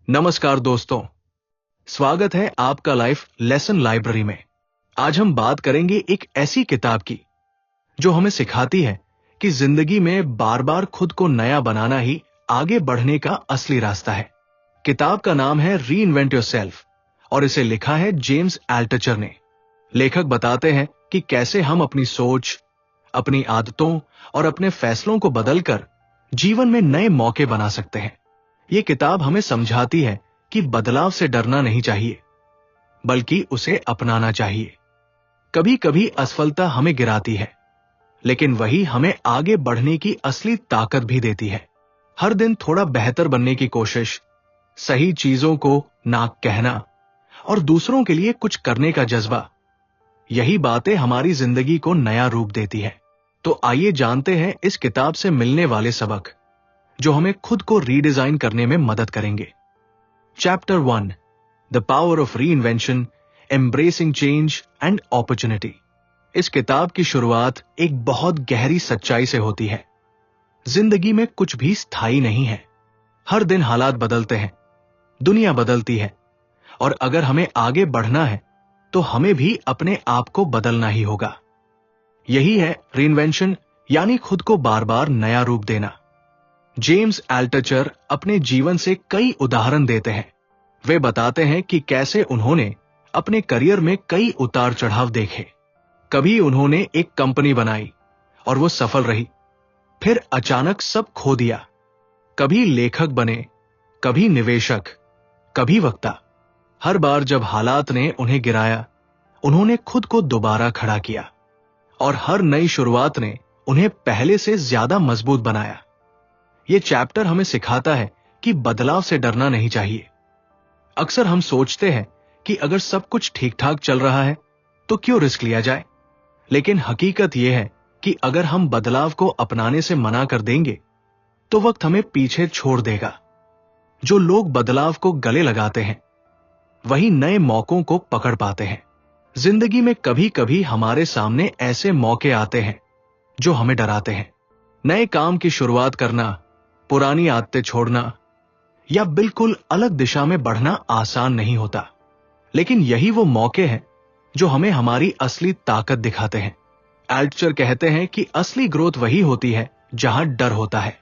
नमस्कार दोस्तों, स्वागत है आपका लाइफ लेसन लाइब्रेरी में। आज हम बात करेंगे एक ऐसी किताब की जो हमें सिखाती है कि जिंदगी में बार बार खुद को नया बनाना ही आगे बढ़ने का असली रास्ता है। किताब का नाम है रीइन्वेंट योरसेल्फ और इसे लिखा है जेम्स एल्टचर ने। लेखक बताते हैं कि कैसे हम अपनी सोच, अपनी आदतों और अपने फैसलों को बदलकर जीवन में नए मौके बना सकते हैं। ये किताब हमें समझाती है कि बदलाव से डरना नहीं चाहिए, बल्कि उसे अपनाना चाहिए। कभी कभी असफलता हमें गिराती है, लेकिन वही हमें आगे बढ़ने की असली ताकत भी देती है। हर दिन थोड़ा बेहतर बनने की कोशिश, सही चीजों को ना कहना और दूसरों के लिए कुछ करने का जज्बा, यही बातें हमारी जिंदगी को नया रूप देती है। तो आइए जानते हैं इस किताब से मिलने वाले सबक जो हमें खुद को रीडिजाइन करने में मदद करेंगे। Chapter 1, the power of reinvention, embracing change and opportunity. इस किताब की शुरुआत एक बहुत गहरी सच्चाई से होती है। जिंदगी में कुछ भी स्थायी नहीं है। हर दिन हालात बदलते हैं, दुनिया बदलती है, और अगर हमें आगे बढ़ना है तो हमें भी अपने आप को बदलना ही होगा। यही है रीइन्वेंशन, यानी खुद को बार बार नया रूप देना। जेम्स एल्टचर अपने जीवन से कई उदाहरण देते हैं। वे बताते हैं कि कैसे उन्होंने अपने करियर में कई उतार चढ़ाव देखे। कभी उन्होंने एक कंपनी बनाई और वो सफल रही, फिर अचानक सब खो दिया। कभी लेखक बने, कभी निवेशक, कभी वक्ता। हर बार जब हालात ने उन्हें गिराया, उन्होंने खुद को दोबारा खड़ा किया, और हर नई शुरुआत ने उन्हें पहले से ज्यादा मजबूत बनाया। ये चैप्टर हमें सिखाता है कि बदलाव से डरना नहीं चाहिए। अक्सर हम सोचते हैं कि अगर सब कुछ ठीक ठाक चल रहा है तो क्यों रिस्क लिया जाए, लेकिन हकीकत यह है कि अगर हम बदलाव को अपनाने से मना कर देंगे तो वक्त हमें पीछे छोड़ देगा। जो लोग बदलाव को गले लगाते हैं वही नए मौकों को पकड़ पाते हैं। जिंदगी में कभी कभी हमारे सामने ऐसे मौके आते हैं जो हमें डराते हैं। नए काम की शुरुआत करना, पुरानी आदतें छोड़ना या बिल्कुल अलग दिशा में बढ़ना आसान नहीं होता, लेकिन यही वो मौके हैं जो हमें हमारी असली ताकत दिखाते हैं। एल्टचर कहते हैं कि असली ग्रोथ वही होती है जहां डर होता है।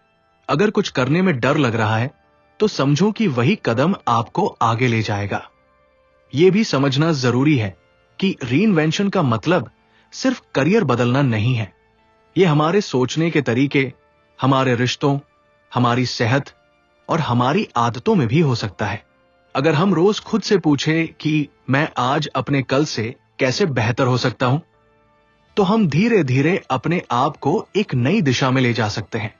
अगर कुछ करने में डर लग रहा है तो समझो कि वही कदम आपको आगे ले जाएगा। यह भी समझना जरूरी है कि रीइन्वेंशन का मतलब सिर्फ करियर बदलना नहीं है। यह हमारे सोचने के तरीके, हमारे रिश्तों, हमारी सेहत और हमारी आदतों में भी हो सकता है। अगर हम रोज खुद से पूछें कि मैं आज अपने कल से कैसे बेहतर हो सकता हूं, तो हम धीरे धीरे अपने आप को एक नई दिशा में ले जा सकते हैं।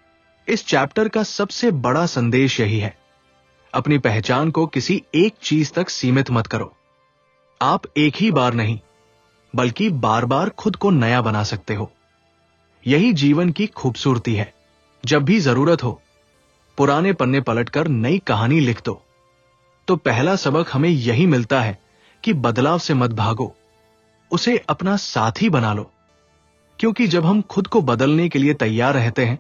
इस चैप्टर का सबसे बड़ा संदेश यही है, अपनी पहचान को किसी एक चीज तक सीमित मत करो। आप एक ही बार नहीं, बल्कि बार बार खुद को नया बना सकते हो। यही जीवन की खूबसूरती है। जब भी जरूरत हो, पुराने पन्ने पलटकर नई कहानी लिख दो। तो पहला सबक हमें यही मिलता है कि बदलाव से मत भागो, उसे अपना साथी बना लो। क्योंकि जब हम खुद को बदलने के लिए तैयार रहते हैं,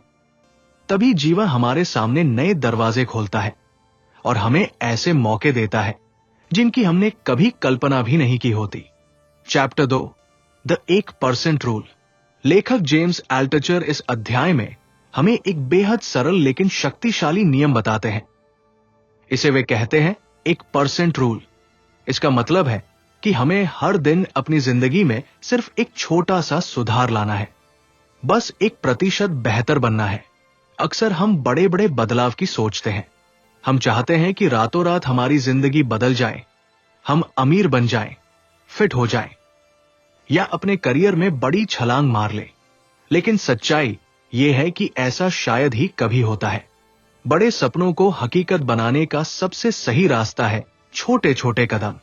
तभी जीवन हमारे सामने नए दरवाजे खोलता है और हमें ऐसे मौके देता है जिनकी हमने कभी कल्पना भी नहीं की होती। Chapter 2, the 1% rule. लेखक जेम्स एल्टचर इस अध्याय में हमें एक बेहद सरल लेकिन शक्तिशाली नियम बताते हैं। इसे वे कहते हैं 1% रूल। इसका मतलब है कि हमें हर दिन अपनी जिंदगी में सिर्फ एक छोटा सा सुधार लाना है, बस 1% बेहतर बनना है। अक्सर हम बड़े बड़े बदलाव की सोचते हैं। हम चाहते हैं कि रातों रात हमारी जिंदगी बदल जाए, हम अमीर बन जाएं, फिट हो जाएं, या अपने करियर में बड़ी छलांग मार ले। लेकिन सच्चाई यह है कि ऐसा शायद ही कभी होता है। बड़े सपनों को हकीकत बनाने का सबसे सही रास्ता है छोटे छोटे कदम।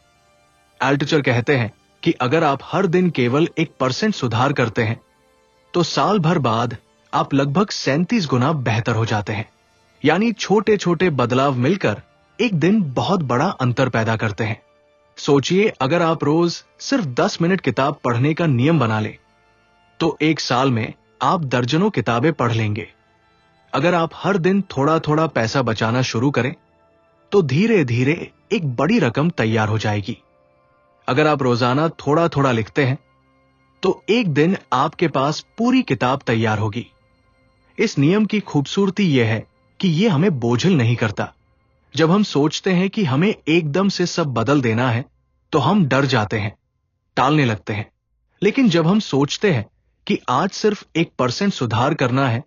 एल्टचर कहते हैं कि अगर आप हर दिन केवल 1% सुधार करते हैं तो साल भर बाद आप लगभग 37 गुना बेहतर हो जाते हैं। यानी छोटे छोटे बदलाव मिलकर एक दिन बहुत बड़ा अंतर पैदा करते हैं। सोचिए, अगर आप रोज सिर्फ 10 मिनट किताब पढ़ने का नियम बना ले तो एक साल में आप दर्जनों किताबें पढ़ लेंगे। अगर आप हर दिन थोड़ा थोड़ा पैसा बचाना शुरू करें तो धीरे धीरे एक बड़ी रकम तैयार हो जाएगी। अगर आप रोजाना थोड़ा थोड़ा लिखते हैं तो एक दिन आपके पास पूरी किताब तैयार होगी। इस नियम की खूबसूरती यह है कि यह हमें बोझिल नहीं करता। जब हम सोचते हैं कि हमें एकदम से सब बदल देना है तो हम डर जाते हैं, टालने लगते हैं। लेकिन जब हम सोचते हैं कि आज सिर्फ 1% सुधार करना है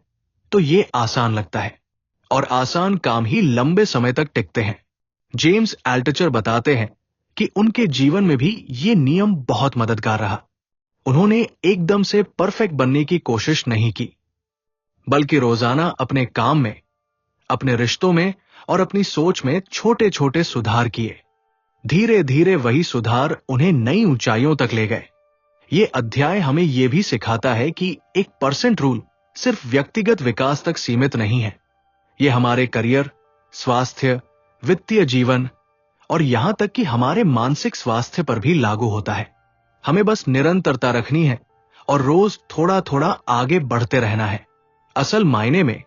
तो यह आसान लगता है, और आसान काम ही लंबे समय तक टिकते हैं। जेम्स एल्टचर बताते हैं कि उनके जीवन में भी यह नियम बहुत मददगार रहा। उन्होंने एकदम से परफेक्ट बनने की कोशिश नहीं की, बल्कि रोजाना अपने काम में, अपने रिश्तों में और अपनी सोच में छोटे छोटे सुधार किए। धीरे धीरे वही सुधार उन्हें नई ऊंचाइयों तक ले गए। ये अध्याय हमें यह भी सिखाता है कि 1% रूल सिर्फ व्यक्तिगत विकास तक सीमित नहीं है। यह हमारे करियर, स्वास्थ्य, वित्तीय जीवन और यहां तक कि हमारे मानसिक स्वास्थ्य पर भी लागू होता है। हमें बस निरंतरता रखनी है और रोज थोड़ा थोड़ा आगे बढ़ते रहना है। असल मायने में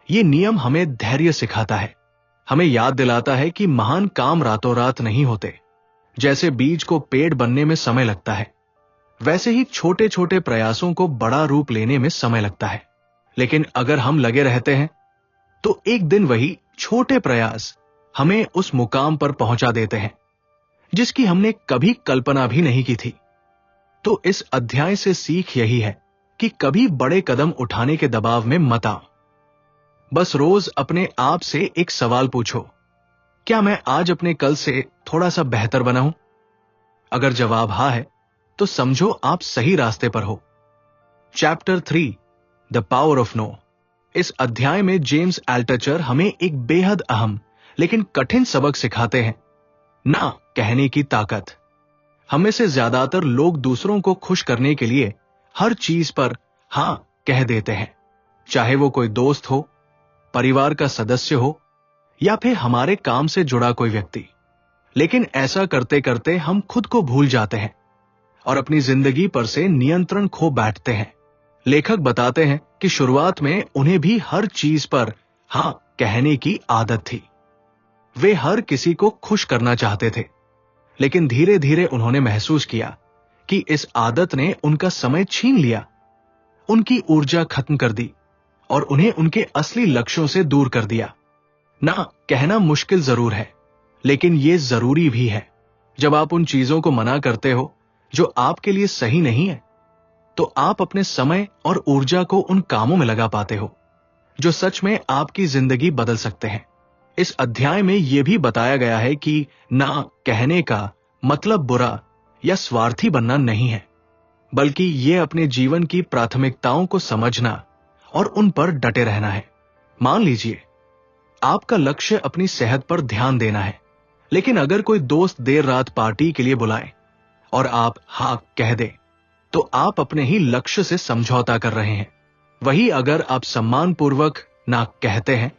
यह नियम हमें धैर्य सिखाता है। हमें याद दिलाता है कि महान काम रातों रात नहीं होते। जैसे बीज को पेड़ बनने में समय लगता है, वैसे ही छोटे छोटे प्रयासों को बड़ा रूप लेने में समय लगता है। लेकिन अगर हम लगे रहते हैं तो एक दिन वही छोटे प्रयास हमें उस मुकाम पर पहुंचा देते हैं जिसकी हमने कभी कल्पना भी नहीं की थी। तो इस अध्याय से सीख यही है कि कभी बड़े कदम उठाने के दबाव में मत आओ। बस रोज अपने आप से एक सवाल पूछो, क्या मैं आज अपने कल से थोड़ा सा बेहतर बना हूं? अगर जवाब हां है तो समझो आप सही रास्ते पर हो। Chapter 3, the power of no. इस अध्याय में जेम्स एल्टचर हमें एक बेहद अहम लेकिन कठिन सबक सिखाते हैं, ना कहने की ताकत। हम में से ज्यादातर लोग दूसरों को खुश करने के लिए हर चीज पर हां कह देते हैं, चाहे वो कोई दोस्त हो, परिवार का सदस्य हो या फिर हमारे काम से जुड़ा कोई व्यक्ति। लेकिन ऐसा करते करते हम खुद को भूल जाते हैं और अपनी जिंदगी पर से नियंत्रण खो बैठते हैं। लेखक बताते हैं कि शुरुआत में उन्हें भी हर चीज पर हां कहने की आदत थी। वे हर किसी को खुश करना चाहते थे, लेकिन धीरे धीरे उन्होंने महसूस किया कि इस आदत ने उनका समय छीन लिया, उनकी ऊर्जा खत्म कर दी और उन्हें उनके असली लक्ष्यों से दूर कर दिया। ना कहना मुश्किल जरूर है, लेकिन यह जरूरी भी है। जब आप उन चीजों को मना करते हो जो आपके लिए सही नहीं है, तो आप अपने समय और ऊर्जा को उन कामों में लगा पाते हो जो सच में आपकी जिंदगी बदल सकते हैं। इस अध्याय में यह भी बताया गया है कि ना कहने का मतलब बुरा या स्वार्थी बनना नहीं है, बल्कि यह अपने जीवन की प्राथमिकताओं को समझना और उन पर डटे रहना है। मान लीजिए आपका लक्ष्य अपनी सेहत पर ध्यान देना है, लेकिन अगर कोई दोस्त देर रात पार्टी के लिए बुलाए और आप हां कह दें, तो आप अपने ही लक्ष्य से समझौता कर रहे हैं। वही अगर आप सम्मानपूर्वक ना कहते हैं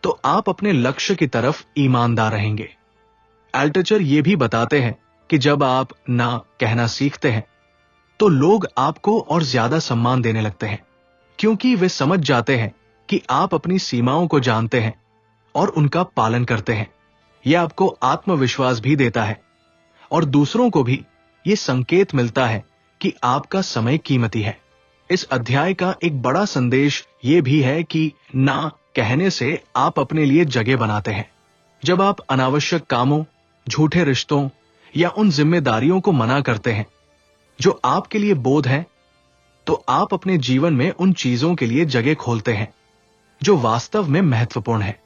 तो आप अपने लक्ष्य की तरफ ईमानदार रहेंगे। एल्टचर ये भी बताते हैं कि जब आप ना कहना सीखते हैं तो लोग आपको और ज्यादा सम्मान देने लगते हैं, क्योंकि वे समझ जाते हैं कि आप अपनी सीमाओं को जानते हैं और उनका पालन करते हैं। यह आपको आत्मविश्वास भी देता है और दूसरों को भी यह संकेत मिलता है कि आपका समय कीमती है। इस अध्याय का एक बड़ा संदेश यह भी है कि ना कहने से आप अपने लिए जगह बनाते हैं। जब आप अनावश्यक कामों, झूठे रिश्तों या उन जिम्मेदारियों को मना करते हैं जो आपके लिए बोझ हैं, तो आप अपने जीवन में उन चीजों के लिए जगह खोलते हैं जो वास्तव में महत्वपूर्ण है।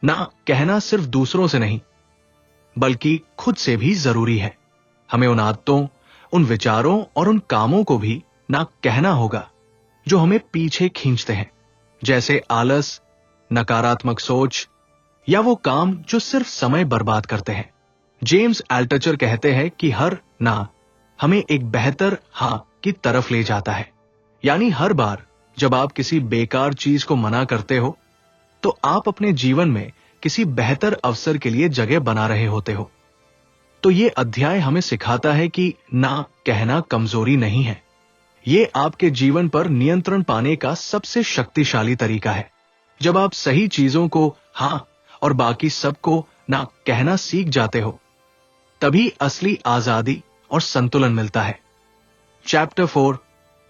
ना कहना सिर्फ दूसरों से नहीं, बल्कि खुद से भी जरूरी है। हमें उन आदतों, उन विचारों और उन कामों को भी ना कहना होगा जो हमें पीछे खींचते हैं, जैसे आलस, नकारात्मक सोच या वो काम जो सिर्फ समय बर्बाद करते हैं। जेम्स एल्टचर कहते हैं कि हर ना हमें एक बेहतर हां की तरफ ले जाता है। यानी हर बार जब आप किसी बेकार चीज को मना करते हो, तो आप अपने जीवन में किसी बेहतर अवसर के लिए जगह बना रहे होते हो। तो ये अध्याय हमें सिखाता है कि ना कहना कमजोरी नहीं है, ये आपके जीवन पर नियंत्रण पाने का सबसे शक्तिशाली तरीका है। जब आप सही चीजों को हां और बाकी सबको ना कहना सीख जाते हो, तभी असली आजादी और संतुलन मिलता है। Chapter 4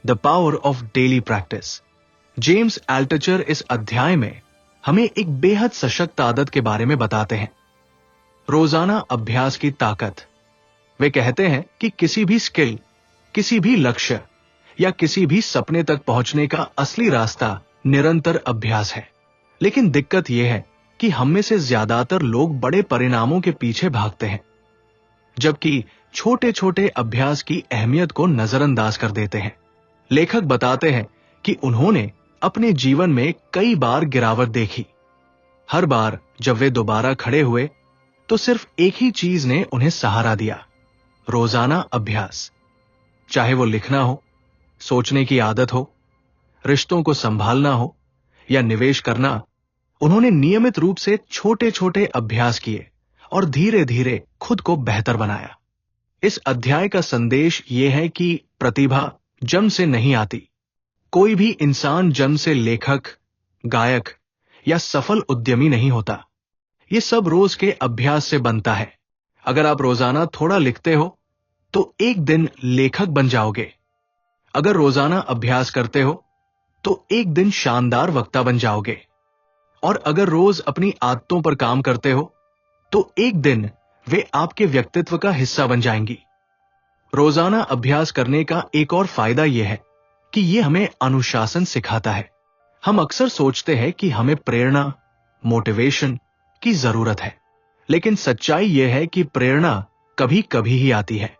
the power of daily practice. James Altucher इस अध्याय में हमें एक बेहद सशक्त आदत के बारे में बताते हैं, रोजाना अभ्यास की ताकत। वे कहते हैं कि किसी भी स्किल, किसी भी लक्ष्य या किसी भी सपने तक पहुंचने का असली रास्ता निरंतर अभ्यास है। लेकिन दिक्कत यह है कि हम में से ज्यादातर लोग बड़े परिणामों के पीछे भागते हैं, जबकि छोटे छोटे अभ्यास की अहमियत को नजरअंदाज कर देते हैं। लेखक बताते हैं कि उन्होंने अपने जीवन में कई बार गिरावट देखी। हर बार जब वे दोबारा खड़े हुए तो सिर्फ एक ही चीज ने उन्हें सहारा दिया, रोजाना अभ्यास। चाहे वो लिखना हो, सोचने की आदत हो, रिश्तों को संभालना हो या निवेश करना, उन्होंने नियमित रूप से छोटे छोटे अभ्यास किए और धीरे धीरे खुद को बेहतर बनाया। इस अध्याय का संदेश यह है कि प्रतिभा जन्म से नहीं आती। कोई भी इंसान जन्म से लेखक, गायक या सफल उद्यमी नहीं होता। ये सब रोज के अभ्यास से बनता है। अगर आप रोजाना थोड़ा लिखते हो तो एक दिन लेखक बन जाओगे। अगर रोजाना अभ्यास करते हो तो एक दिन शानदार वक्ता बन जाओगे। और अगर रोज अपनी आदतों पर काम करते हो तो एक दिन वे आपके व्यक्तित्व का हिस्सा बन जाएंगी। रोजाना अभ्यास करने का एक और फायदा यह है कि यह हमें अनुशासन सिखाता है। हम अक्सर सोचते हैं कि हमें प्रेरणा, मोटिवेशन की जरूरत है, लेकिन सच्चाई यह है कि प्रेरणा कभी कभी ही आती है।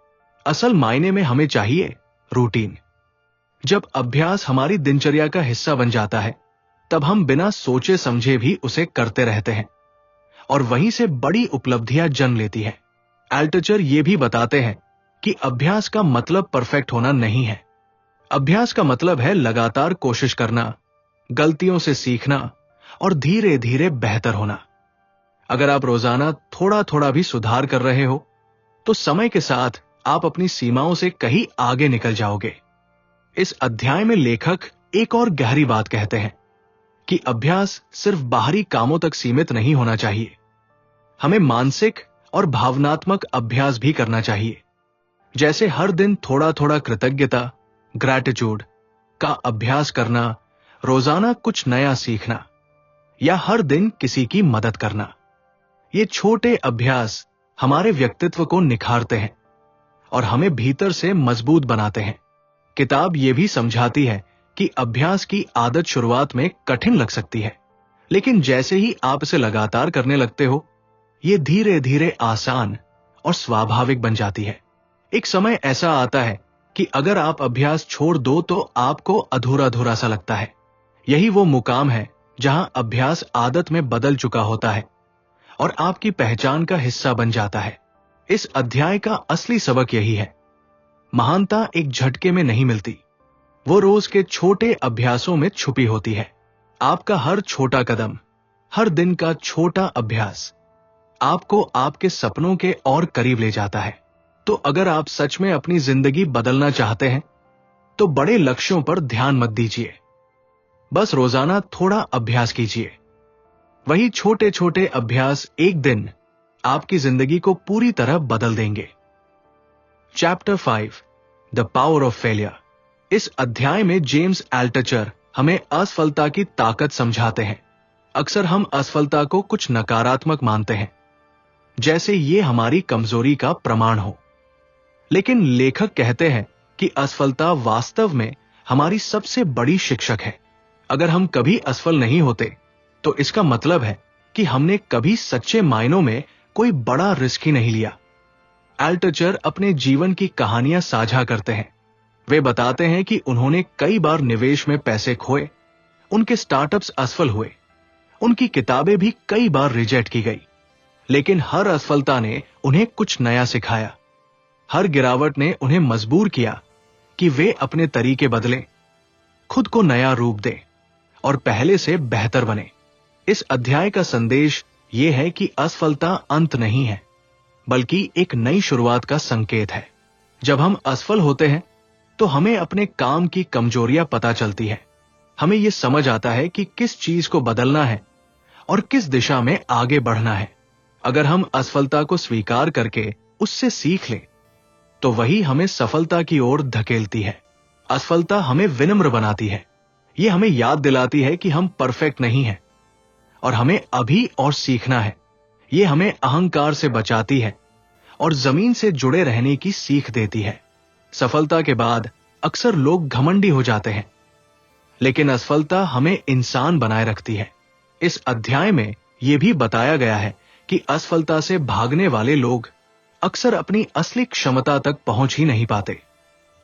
असल मायने में हमें चाहिए रूटीन। जब अभ्यास हमारी दिनचर्या का हिस्सा बन जाता है, तब हम बिना सोचे समझे भी उसे करते रहते हैं और वहीं से बड़ी उपलब्धियां जन्म लेती हैं। एल्टचर ये भी बताते हैं कि अभ्यास का मतलब परफेक्ट होना नहीं है। अभ्यास का मतलब है लगातार कोशिश करना, गलतियों से सीखना और धीरे धीरे बेहतर होना। अगर आप रोजाना थोड़ा थोड़ा भी सुधार कर रहे हो तो समय के साथ आप अपनी सीमाओं से कहीं आगे निकल जाओगे। इस अध्याय में लेखक एक और गहरी बात कहते हैं कि अभ्यास सिर्फ बाहरी कामों तक सीमित नहीं होना चाहिए। हमें मानसिक और भावनात्मक अभ्यास भी करना चाहिए, जैसे हर दिन थोड़ा थोड़ा कृतज्ञता, ग्रैटिट्यूड का अभ्यास करना, रोजाना कुछ नया सीखना या हर दिन किसी की मदद करना। ये छोटे अभ्यास हमारे व्यक्तित्व को निखारते हैं और हमें भीतर से मजबूत बनाते हैं। किताब ये भी समझाती है कि अभ्यास की आदत शुरुआत में कठिन लग सकती है, लेकिन जैसे ही आप इसे लगातार करने लगते हो, ये धीरे धीरे आसान और स्वाभाविक बन जाती है। एक समय ऐसा आता है कि अगर आप अभ्यास छोड़ दो तो आपको अधूरा अधूरा सा लगता है। यही वो मुकाम है जहां अभ्यास आदत में बदल चुका होता है और आपकी पहचान का हिस्सा बन जाता है। इस अध्याय का असली सबक यही है, महानता एक झटके में नहीं मिलती, वो रोज के छोटे अभ्यासों में छुपी होती है। आपका हर छोटा कदम, हर दिन का छोटा अभ्यास आपको आपके सपनों के और करीब ले जाता है। तो अगर आप सच में अपनी जिंदगी बदलना चाहते हैं तो बड़े लक्ष्यों पर ध्यान मत दीजिए, बस रोजाना थोड़ा अभ्यास कीजिए। वही छोटे छोटे अभ्यास एक दिन आपकी जिंदगी को पूरी तरह बदल देंगे। Chapter 5 the power of failure. इस अध्याय में जेम्स एल्टचर हमें असफलता की ताकत समझाते हैं। अक्सर हम असफलता को कुछ नकारात्मक मानते हैं, जैसे ये हमारी कमजोरी का प्रमाण हो। लेकिन लेखक कहते हैं कि असफलता वास्तव में हमारी सबसे बड़ी शिक्षक है। अगर हम कभी असफल नहीं होते तो इसका मतलब है कि हमने कभी सच्चे मायनों में कोई बड़ा रिस्क ही नहीं लिया। एल्टचर अपने जीवन की कहानियां साझा करते हैं। वे बताते हैं कि उन्होंने कई बार निवेश में पैसे खोए, उनके स्टार्टअप्स असफल हुए, उनकी किताबें भी कई बार रिजेक्ट की गई, लेकिन हर असफलता ने उन्हें कुछ नया सिखाया। हर गिरावट ने उन्हें मजबूर किया कि वे अपने तरीके बदलें, खुद को नया रूप दें और पहले से बेहतर बने। इस अध्याय का संदेश यह है कि असफलता अंत नहीं है, बल्कि एक नई शुरुआत का संकेत है। जब हम असफल होते हैं तो हमें अपने काम की कमजोरियां पता चलती है। हमें यह समझ आता है कि किस चीज को बदलना है और किस दिशा में आगे बढ़ना है। अगर हम असफलता को स्वीकार करके उससे सीख लें तो वही हमें सफलता की ओर धकेलती है। असफलता हमें विनम्र बनाती है। ये हमें याद दिलाती है कि हम परफेक्ट नहीं हैं और हमें अभी और सीखना है। ये हमें अहंकार से बचाती है और जमीन से जुड़े रहने की सीख देती है। सफलता के बाद अक्सर लोग घमंडी हो जाते हैं, लेकिन असफलता हमें इंसान बनाए रखती है। इस अध्याय में यह भी बताया गया है कि असफलता से भागने वाले लोग अक्सर अपनी असली क्षमता तक पहुंच ही नहीं पाते,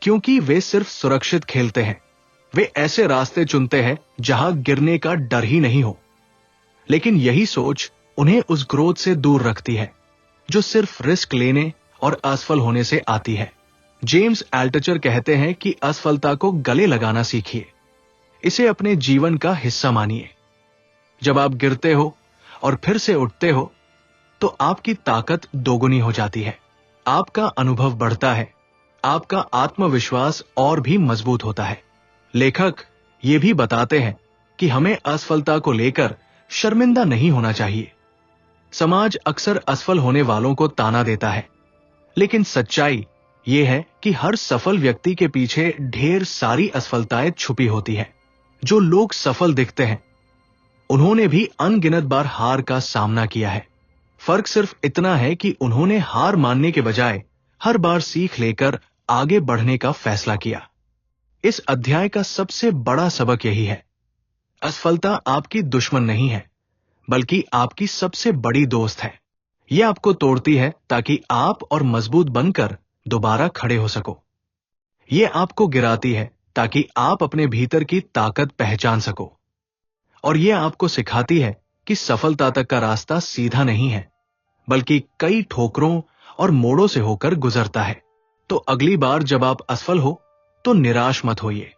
क्योंकि वे सिर्फ सुरक्षित खेलते हैं। वे ऐसे रास्ते चुनते हैं जहां गिरने का डर ही नहीं हो। लेकिन यही सोच उन्हें उस ग्रोथ से दूर रखती है जो सिर्फ रिस्क लेने और असफल होने से आती है। जेम्स एल्टचर कहते हैं कि असफलता को गले लगाना सीखिए। इसे अपने जीवन का हिस्सा मानिए। जब आप गिरते हो और फिर से उठते हो तो आपकी ताकत दोगुनी हो जाती है। आपका अनुभव बढ़ता है, आपका आत्मविश्वास और भी मजबूत होता है। लेखक ये भी बताते हैं कि हमें असफलता को लेकर शर्मिंदा नहीं होना चाहिए। समाज अक्सर असफल होने वालों को ताना देता है, लेकिन सच्चाई यह है कि हर सफल व्यक्ति के पीछे ढेर सारी असफलताएं छुपी होती है। जो लोग सफल दिखते हैं उन्होंने भी अनगिनत बार हार का सामना किया है। फर्क सिर्फ इतना है कि उन्होंने हार मानने के बजाय हर बार सीख लेकर आगे बढ़ने का फैसला किया। इस अध्याय का सबसे बड़ा सबक यही है, असफलता आपकी दुश्मन नहीं है, बल्कि आपकी सबसे बड़ी दोस्त है। यह आपको तोड़ती है ताकि आप और मजबूत बनकर दोबारा खड़े हो सको। यह आपको गिराती है ताकि आप अपने भीतर की ताकत पहचान सको। और यह आपको सिखाती है कि सफलता तक का रास्ता सीधा नहीं है, बल्कि कई ठोकरों और मोड़ों से होकर गुजरता है। तो अगली बार जब आप असफल हो तो निराश मत होइए।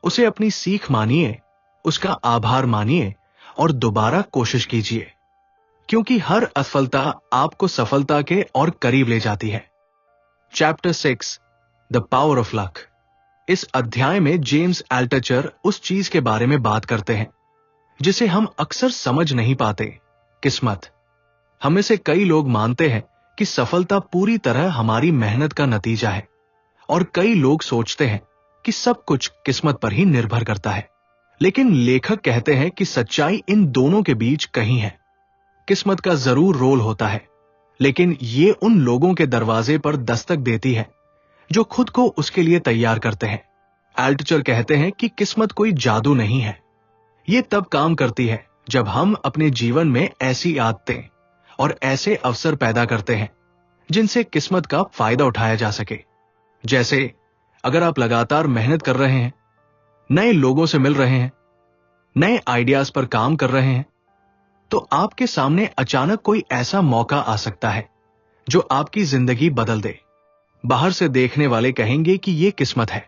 उसे अपनी सीख मानिए, उसका आभार मानिए और दोबारा कोशिश कीजिए, क्योंकि हर असफलता आपको सफलता के और करीब ले जाती है। Chapter 6 the power of luck. इस अध्याय में जेम्स एल्टचर उस चीज के बारे में बात करते हैं जिसे हम अक्सर समझ नहीं पाते, किस्मत। हम में से कई लोग मानते हैं कि सफलता पूरी तरह हमारी मेहनत का नतीजा है, और कई लोग सोचते हैं कि सब कुछ किस्मत पर ही निर्भर करता है। लेकिन लेखक कहते हैं कि सच्चाई इन दोनों के बीच कहीं है। किस्मत का जरूर रोल होता है, लेकिन ये उन लोगों के दरवाजे पर दस्तक देती है जो खुद को उसके लिए तैयार करते हैं। एल्टचर कहते हैं कि किस्मत कोई जादू नहीं है। ये तब काम करती है जब हम अपने जीवन में ऐसी आदतें और ऐसे अवसर पैदा करते हैं जिनसे किस्मत का फायदा उठाया जा सके। जैसे अगर आप लगातार मेहनत कर रहे हैं, नए लोगों से मिल रहे हैं, नए आइडियाज पर काम कर रहे हैं, तो आपके सामने अचानक कोई ऐसा मौका आ सकता है जो आपकी जिंदगी बदल दे। बाहर से देखने वाले कहेंगे कि यह किस्मत है,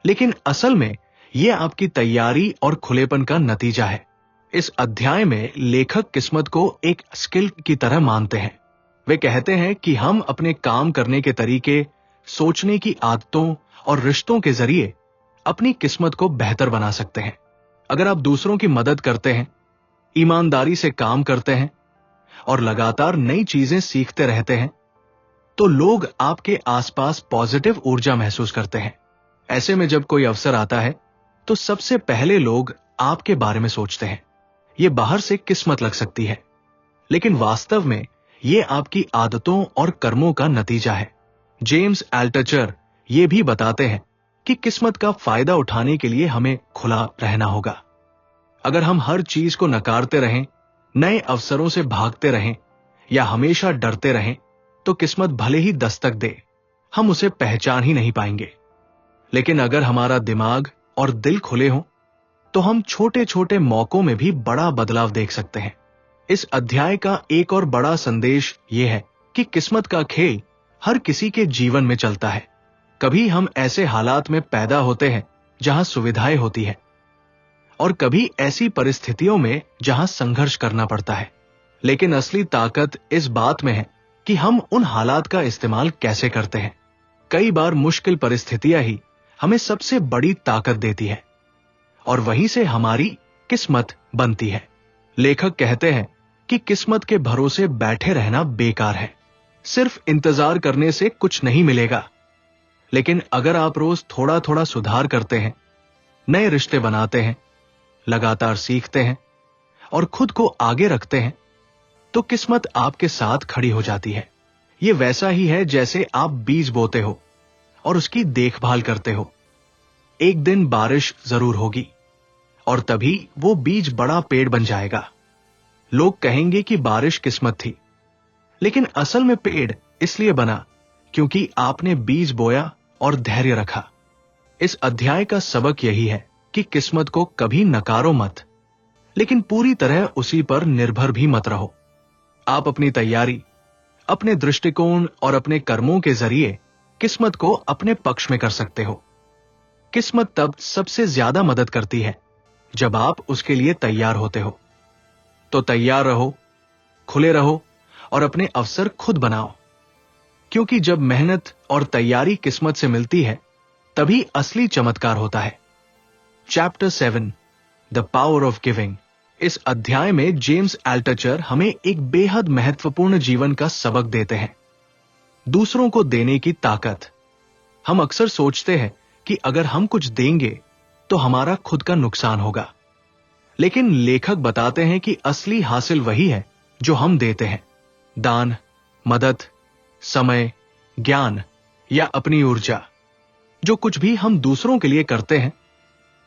लेकिन असल में यह आपकी तैयारी और खुलेपन का नतीजा है। इस अध्याय में लेखक किस्मत को एक स्किल की तरह मानते हैं। वे कहते हैं कि हम अपने काम करने के तरीके, सोचने की आदतों और रिश्तों के जरिए अपनी किस्मत को बेहतर बना सकते हैं। अगर आप दूसरों की मदद करते हैं, ईमानदारी से काम करते हैं और लगातार नई चीजें सीखते रहते हैं, तो लोग आपके आसपास पॉजिटिव ऊर्जा महसूस करते हैं। ऐसे में जब कोई अवसर आता है तो सबसे पहले लोग आपके बारे में सोचते हैं। यह बाहर से किस्मत लग सकती है, लेकिन वास्तव में यह आपकी आदतों और कर्मों का नतीजा है। जेम्स एल्टचर ये भी बताते हैं कि किस्मत का फायदा उठाने के लिए हमें खुला रहना होगा। अगर हम हर चीज को नकारते रहें, नए अवसरों से भागते रहें या हमेशा डरते रहें, तो किस्मत भले ही दस्तक दे, हम उसे पहचान ही नहीं पाएंगे। लेकिन अगर हमारा दिमाग और दिल खुले हों, तो हम छोटे छोटे मौकों में भी बड़ा बदलाव देख सकते हैं। इस अध्याय का एक और बड़ा संदेश यह है कि किस्मत का खेल हर किसी के जीवन में चलता है। कभी हम ऐसे हालात में पैदा होते हैं जहां सुविधाएं होती है, और कभी ऐसी परिस्थितियों में जहां संघर्ष करना पड़ता है। लेकिन असली ताकत इस बात में है कि हम उन हालात का इस्तेमाल कैसे करते हैं। कई बार मुश्किल परिस्थितियां ही हमें सबसे बड़ी ताकत देती है, और वहीं से हमारी किस्मत बनती है। लेखक कहते हैं कि किस्मत के भरोसे बैठे रहना बेकार है। सिर्फ इंतजार करने से कुछ नहीं मिलेगा। लेकिन अगर आप रोज थोड़ा थोड़ा सुधार करते हैं, नए रिश्ते बनाते हैं, लगातार सीखते हैं और खुद को आगे रखते हैं, तो किस्मत आपके साथ खड़ी हो जाती है। ये वैसा ही है जैसे आप बीज बोते हो और उसकी देखभाल करते हो। एक दिन बारिश जरूर होगी और तभी वो बीज बड़ा पेड़ बन जाएगा। लोग कहेंगे कि बारिश किस्मत थी, लेकिन असल में पेड़ इसलिए बना क्योंकि आपने बीज बोया और धैर्य रखा। इस अध्याय का सबक यही है कि किस्मत को कभी नकारो मत, लेकिन पूरी तरह उसी पर निर्भर भी मत रहो। आप अपनी तैयारी, अपने दृष्टिकोण और अपने कर्मों के जरिए किस्मत को अपने पक्ष में कर सकते हो। किस्मत तब सबसे ज्यादा मदद करती है जब आप उसके लिए तैयार होते हो। तो तैयार रहो, खुले रहो और अपने अवसर खुद बनाओ, क्योंकि जब मेहनत और तैयारी किस्मत से मिलती है तभी असली चमत्कार होता है। Chapter 7 the power of giving. इस अध्याय में जेम्स एल्टचर हमें एक बेहद महत्वपूर्ण जीवन का सबक देते हैं, दूसरों को देने की ताकत। हम अक्सर सोचते हैं कि अगर हम कुछ देंगे तो हमारा खुद का नुकसान होगा, लेकिन लेखक बताते हैं कि असली हासिल वही है जो हम देते हैं। दान, मदद, समय, ज्ञान या अपनी ऊर्जा, जो कुछ भी हम दूसरों के लिए करते हैं,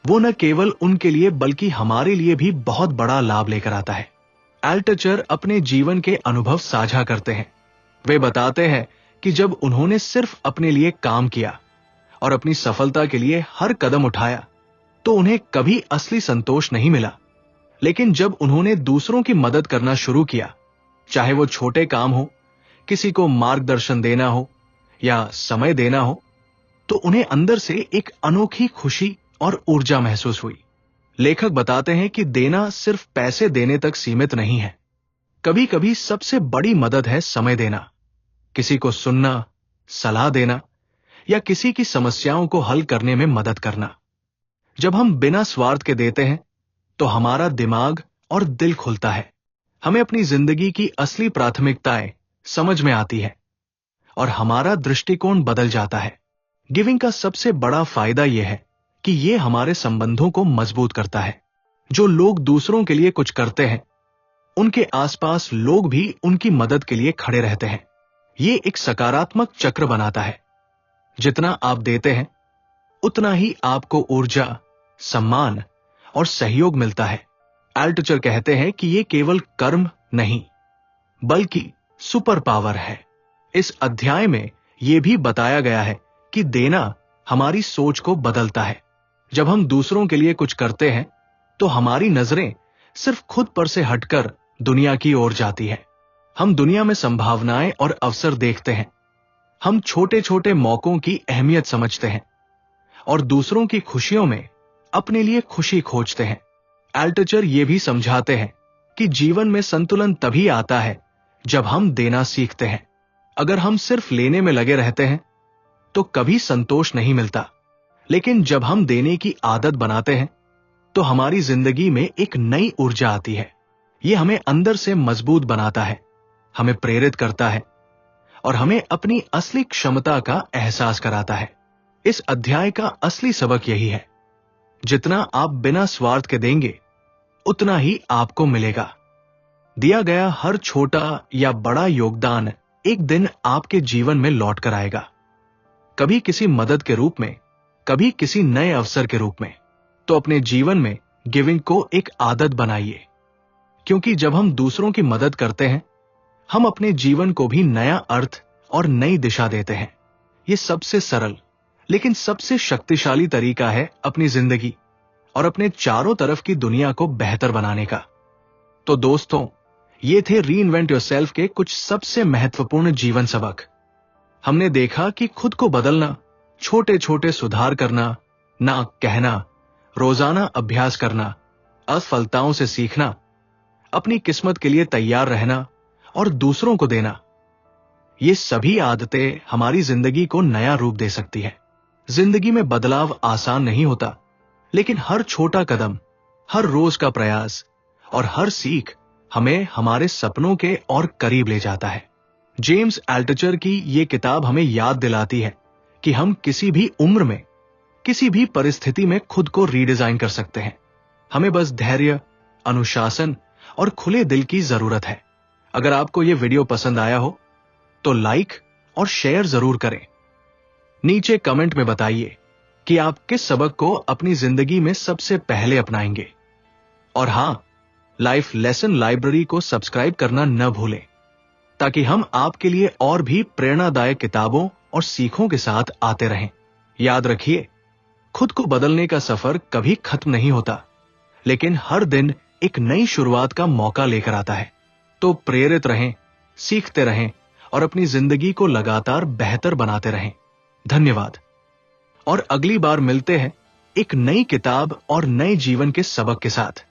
वो न केवल उनके लिए बल्कि हमारे लिए भी बहुत बड़ा लाभ लेकर आता है। एल्टचर अपने जीवन के अनुभव साझा करते हैं। वे बताते हैं कि जब उन्होंने सिर्फ अपने लिए काम किया और अपनी सफलता के लिए हर कदम उठाया तो उन्हें कभी असली संतोष नहीं मिला। लेकिन जब उन्होंने दूसरों की मदद करना शुरू किया, चाहे वो छोटे काम हो, किसी को मार्गदर्शन देना हो या समय देना हो, तो उन्हें अंदर से एक अनोखी खुशी और ऊर्जा महसूस हुई। लेखक बताते हैं कि देना सिर्फ पैसे देने तक सीमित नहीं है। कभी कभी सबसे बड़ी मदद है समय देना, किसी को सुनना, सलाह देना या किसी की समस्याओं को हल करने में मदद करना। जब हम बिना स्वार्थ के देते हैं तो हमारा दिमाग और दिल खुलता है। हमें अपनी जिंदगी की असली प्राथमिकताएं समझ में आती है और हमारा दृष्टिकोण बदल जाता है। गिविंग का सबसे बड़ा फायदा यह है कि यह हमारे संबंधों को मजबूत करता है। जो लोग दूसरों के लिए कुछ करते हैं, उनके आसपास लोग भी उनकी मदद के लिए खड़े रहते हैं। यह एक सकारात्मक चक्र बनाता है। जितना आप देते हैं, उतना ही आपको ऊर्जा, सम्मान और सहयोग मिलता है। एल्टचर कहते हैं कि यह केवल कर्म नहीं, बल्कि सुपर पावर है। इस अध्याय में यह भी बताया गया है कि देना हमारी सोच को बदलता है। जब हम दूसरों के लिए कुछ करते हैं तो हमारी नजरें सिर्फ खुद पर से हटकर दुनिया की ओर जाती है। हम दुनिया में संभावनाएं और अवसर देखते हैं। हम छोटे छोटे मौकों की अहमियत समझते हैं और दूसरों की खुशियों में अपने लिए खुशी खोजते हैं। एल्टचर ये भी समझाते हैं कि जीवन में संतुलन तभी आता है जब हम देना सीखते हैं। अगर हम सिर्फ लेने में लगे रहते हैं तो कभी संतोष नहीं मिलता, लेकिन जब हम देने की आदत बनाते हैं तो हमारी जिंदगी में एक नई ऊर्जा आती है। यह हमें अंदर से मजबूत बनाता है, हमें प्रेरित करता है और हमें अपनी असली क्षमता का एहसास कराता है। इस अध्याय का असली सबक यही है, जितना आप बिना स्वार्थ के देंगे उतना ही आपको मिलेगा। दिया गया हर छोटा या बड़ा योगदान एक दिन आपके जीवन में लौट कर आएगा, कभी किसी मदद के रूप में, कभी किसी नए अवसर के रूप में। तो अपने जीवन में गिविंग को एक आदत बनाइए, क्योंकि जब हम दूसरों की मदद करते हैं, हम अपने जीवन को भी नया अर्थ और नई दिशा देते हैं। यह सबसे सरल लेकिन सबसे शक्तिशाली तरीका है अपनी जिंदगी और अपने चारों तरफ की दुनिया को बेहतर बनाने का। तो दोस्तों, ये थे रीइन्वेंट योरसेल्फ के कुछ सबसे महत्वपूर्ण जीवन सबक। हमने देखा कि खुद को बदलना, छोटे छोटे सुधार करना, ना कहना, रोजाना अभ्यास करना, असफलताओं से सीखना, अपनी किस्मत के लिए तैयार रहना और दूसरों को देना, ये सभी आदतें हमारी जिंदगी को नया रूप दे सकती है। जिंदगी में बदलाव आसान नहीं होता, लेकिन हर छोटा कदम, हर रोज का प्रयास और हर सीख हमें हमारे सपनों के और करीब ले जाता है। जेम्स एल्टचर की ये किताब हमें याद दिलाती है कि हम किसी भी उम्र में, किसी भी परिस्थिति में खुद को रीडिजाइन कर सकते हैं। हमें बस धैर्य, अनुशासन और खुले दिल की जरूरत है। अगर आपको यह वीडियो पसंद आया हो तो लाइक और शेयर जरूर करें। नीचे कमेंट में बताइए कि आप किस सबक को अपनी जिंदगी में सबसे पहले अपनाएंगे। और हां, लाइफ लेसन लाइब्रेरी को सब्सक्राइब करना न भूलें, ताकि हम आपके लिए और भी प्रेरणादायक किताबों और सीखों के साथ आते रहें। याद रखिए, खुद को बदलने का सफर कभी खत्म नहीं होता, लेकिन हर दिन एक नई शुरुआत का मौका लेकर आता है। तो प्रेरित रहें, सीखते रहें और अपनी जिंदगी को लगातार बेहतर बनाते रहें। धन्यवाद। और अगली बार मिलते हैं एक नई किताब और नए जीवन के सबक के साथ।